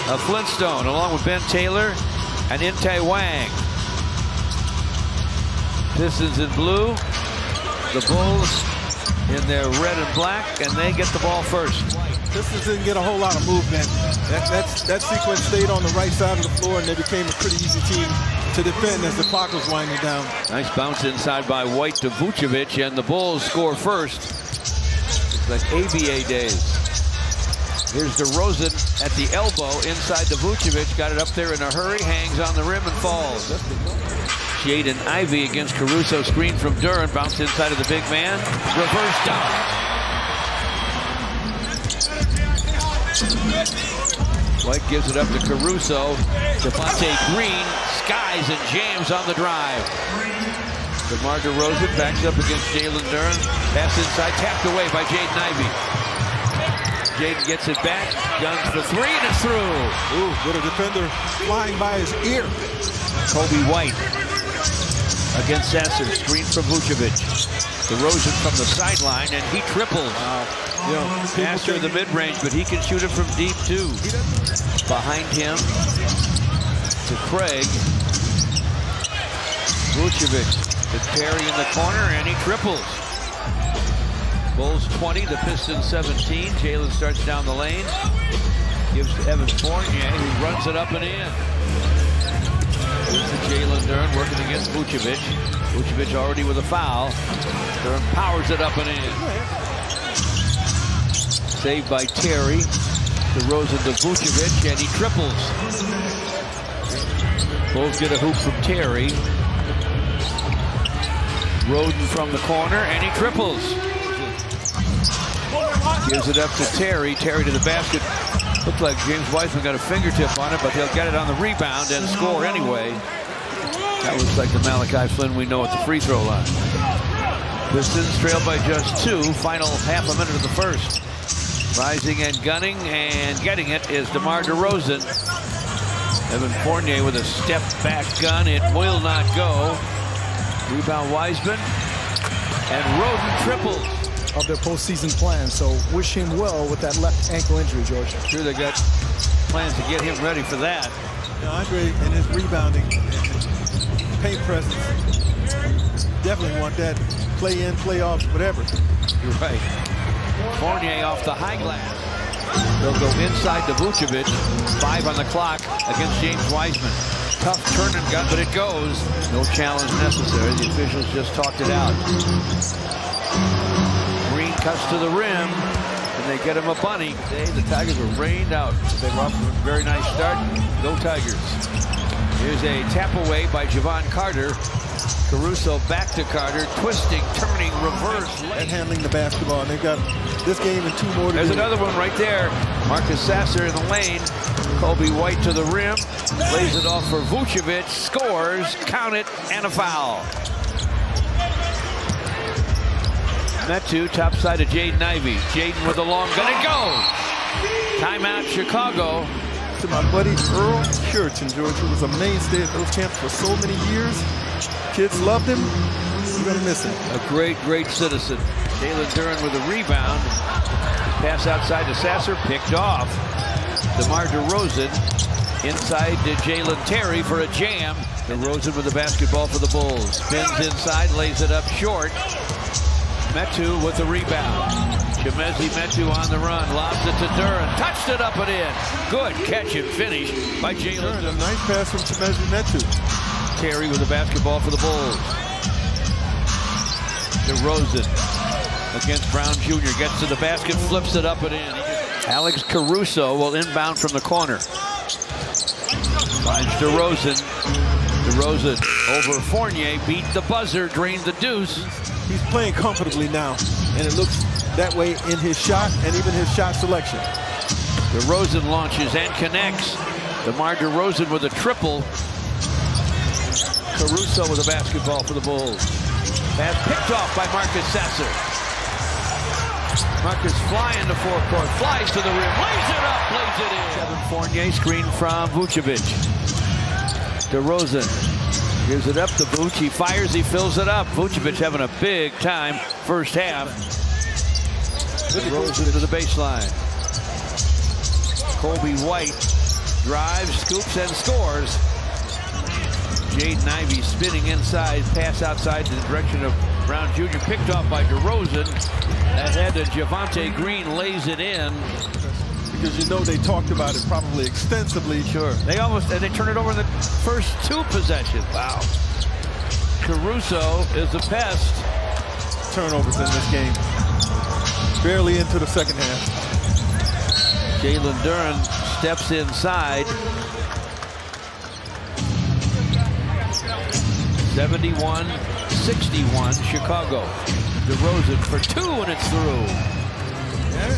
of Flintstone, along with Ben Taylor and In-Tae Wang. Pistons in blue, the Bulls in their red and black, and they get the ball first. Pistons didn't get a whole lot of movement. That sequence stayed on the right side of the floor, and they became a pretty easy team to defend as the clock was winding down. Nice bounce inside by White to Vucevic, and the Bulls score first. It's like ABA days. Here's DeRozan at the elbow inside to Vucevic. Got it up there in a hurry, hangs on the rim and falls. Jaden Ivey against Caruso, screen from Duran, bounce inside of the big man. Reverse dunk. White gives it up to Caruso. Devontae Green skies and jams on the drive. DeMar DeRozan backs up against Jalen Duran. Pass inside, tapped away by Jaden Ivey. Jaden gets it back, guns for three, and it's through. Ooh, with a defender flying by his ear. Kobe White against Sasser, screen from Vucevic. DeRozan from the sideline, and he triples. After the mid-range, but he can shoot it from deep too. Behind him to Craig. Vucevic to Terry in the corner, and he triples. Bulls 20, the Pistons 17. Jalen starts down the lane. Gives to Evan Fournier, who runs it up and in. Here's the Jalen Duran working against Vucevic. Vucevic already with a foul. Duran powers it up and in. Saved by Terry. DeRozan to Vucevic, and he triples. Bulls get a hoop from Terry. Roden from the corner, and he triples. Gives it up to Terry. Terry to the basket. Looks like James Wiseman got a fingertip on it, but he'll get it on the rebound and score anyway. That looks like the Malachi Flynn we know at the free throw line. Pistons trail by just 2. Final half a minute of the first. Rising and gunning and getting it is DeMar DeRozan. Evan Fournier with a step back gun. It will not go. Rebound Wiseman. And Roden triples. Of their postseason plans, so wish him well with that left ankle injury, George. I'm sure they got plans to get him ready for that. Andre and his rebounding, paint presence, definitely want that play in, playoffs, whatever. You're right. Fournier off the high glass. They'll go inside to Vucevic. 5 on the clock against James Wiseman. Tough turn and gun, but it goes. No challenge necessary. The officials just talked it out. Green cuts to the rim, and they get him a bunny. Today, the Tigers were rained out. They were off to a very nice start. Go Tigers. Here's a tap away by Javon Carter. Caruso back to Carter, twisting, turning, reverse. And handling the basketball. And they've got this game and 2 more to There's do. another one right there. Marcus Sasser in the lane. Kobe White to the rim. Lays it off for Vucevic. Scores, count it, and a foul. Metu, top side of Jaden Ivey. Jaden with a long gun. It goes. Timeout, Chicago. To my buddy Earl Puritan, George, who was a mainstay at those camps for so many years. Kids loved him. You're going to miss him. A great, great citizen. Jalen Duran with a rebound. Pass outside to Sasser, picked off. DeMar DeRozan inside to Jalen Terry for a jam. DeRozan with the basketball for the Bulls. Spins inside, lays it up short. Metu with the rebound. Chimezie Metu on the run, lobs it to Duran, touched it up and in. Good catch and finish by Jalen. A nice pass from Chimezie Metu. Terry with the basketball for the Bulls. DeRozan against Brown Jr. Gets to the basket, flips it up and in. Alex Caruso will inbound from the corner. Finds DeRozan. DeRozan over Fournier, beat the buzzer, drained the deuce. He's playing comfortably now, and it looks that way in his shot and even his shot selection. DeRozan launches and connects. DeMar DeRozan with a triple. Caruso with a basketball for the Bulls. Pass picked off by Marcus Sasser. Marcus flying to forecourt, flies to the rim, lays it up, lays it in. Evan Fournier, screen from Vucevic. DeRozan gives it up to Vuce. He fires, he fills it up. Vucevic having a big time first half. DeRozan to the baseline. Kobe White drives, scoops, and scores. Jaden Ivey spinning inside, pass outside to the direction of Brown Jr. Picked off by DeRozan. Ahead to Javonte Green, lays it in. Because you know they talked about it probably extensively. Sure. They they turn it over in the first 2 possessions. Wow. Caruso is the pest. Turnovers in this game. Barely into the second half. Jalen Duren steps inside. 71-61 Chicago. DeRozan for 2 and it's through. Yeah,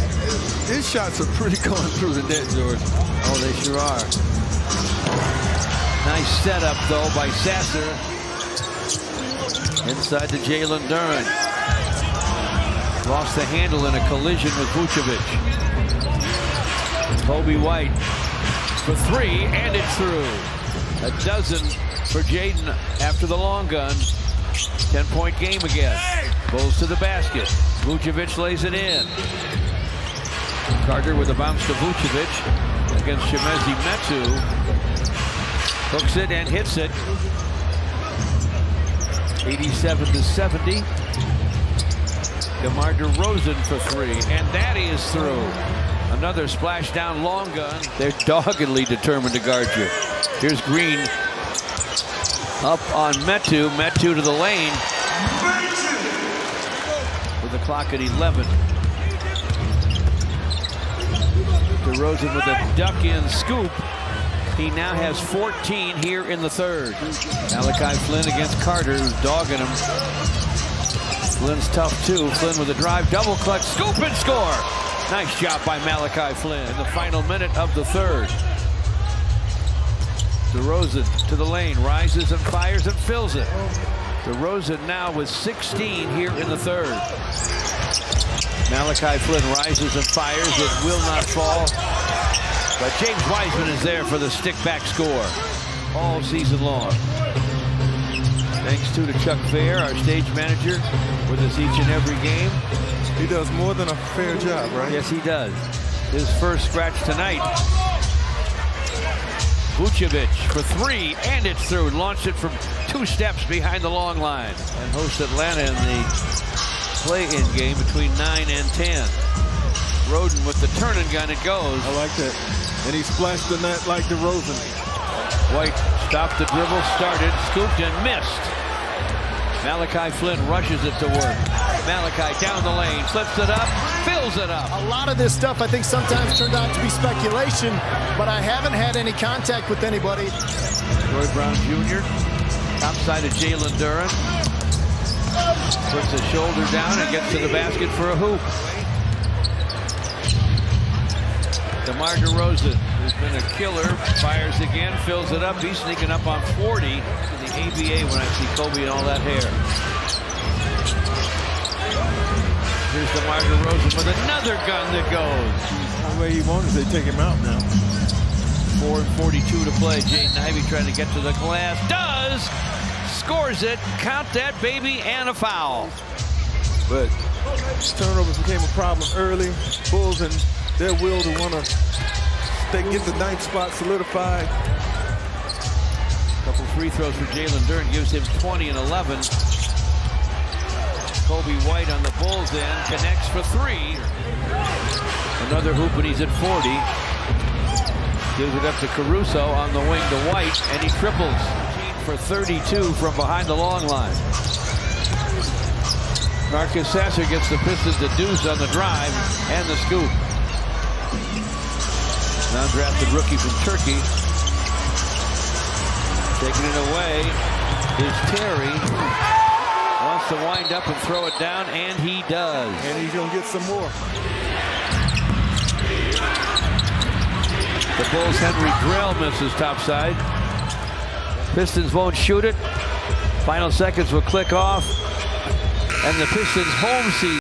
his shots are pretty going through the net, George. Oh, they sure are. Nice setup though by Sasser. Inside to Jalen Duren. Lost the handle in a collision with Vucevic. Kobe White for 3 and it's through. A dozen for Jaden after the long gun. 10-point game again. Bulls to the basket. Vucevic lays it in. Carter with a bounce to Vucevic against Chimezie Metu. Hooks it and hits it. 87-70. DeMar DeRozan for 3, and that is through. Another splashdown long gun. They're doggedly determined to guard you. Here's Green up on Metu. Metu to the lane with the clock at 11. DeRozan with a duck-in scoop. He now has 14 here in the third. Malachi Flynn against Carter, who's dogging him. Flynn's tough too. Flynn with a drive, double clutch, scoop and score. Nice job by Malachi Flynn in the final minute of the third. DeRozan to the lane, rises and fires and fills it. DeRozan now with 16 here in the third. Malachi Flynn rises and fires. It will not fall. But James Wiseman is there for the stick-back score all season long. Thanks to Chuck Fair, our stage manager, with us each and every game. He does more than a fair job, right? Yes, he does. His first scratch tonight. Vucevic for 3, and it's through. Launched it from 2 steps behind the long line. And hosts Atlanta in the play-in game between 9 and 10. Roden with the turn and gun, it goes. I like that. And he splashed the net like DeRozan. White stopped the dribble, started, scooped and missed. Malachi Flynn rushes it to work. Malachi down the lane, flips it up, fills it up. A lot of this stuff I think sometimes turned out to be speculation, but I haven't had any contact with anybody. Troy Brown Jr. outside of Jalen Duren. Puts his shoulder down and gets to the basket for a hoop. DeMar DeRozan, who's been a killer, fires again, fills it up. He's sneaking up on 40 to the ABA when I see Kobe and all that hair. Here's DeMar DeRozan with another gun that goes. The way he wants, they take him out now. 4:42 to play. Jaden Ivey trying to get to the glass. Does! Scores it. Count that baby and a foul. But turnovers became a problem early. Bulls and their will to want to get the 9th spot solidified. Couple free throws for Jalen Duren gives him 20 and 11. Kobe White on the Bulls end connects for 3. Another hoop and he's at 40. Gives it up to Caruso on the wing to White, and he triples for 32 from behind the long line. Marcus Sasser gets the Pistons to deuce on the drive and the scoop. Non-drafted rookie from Turkey. Taking it away is Terry. Wants to wind up and throw it down, and he does. And he's going to get some more. The Bulls' Henry Drell misses topside. Pistons won't shoot it. Final seconds will click off. And the Pistons' home season.